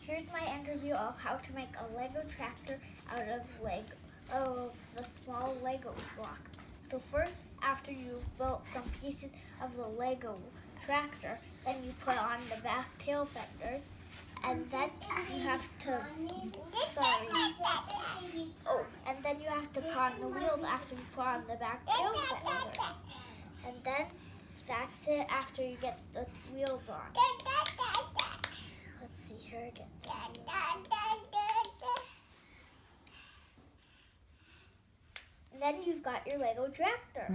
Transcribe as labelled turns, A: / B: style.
A: here's my interview of how to make a Lego tractor out of the small Lego blocks. So first, after you've built some pieces of the Lego tractor, then you put on the back tail fenders, and then you have to and then you have to put on the wheels after you put on the back tail fenders. And then that's it after you get the wheels on. Let's see here again. And then you've got your Lego tractor.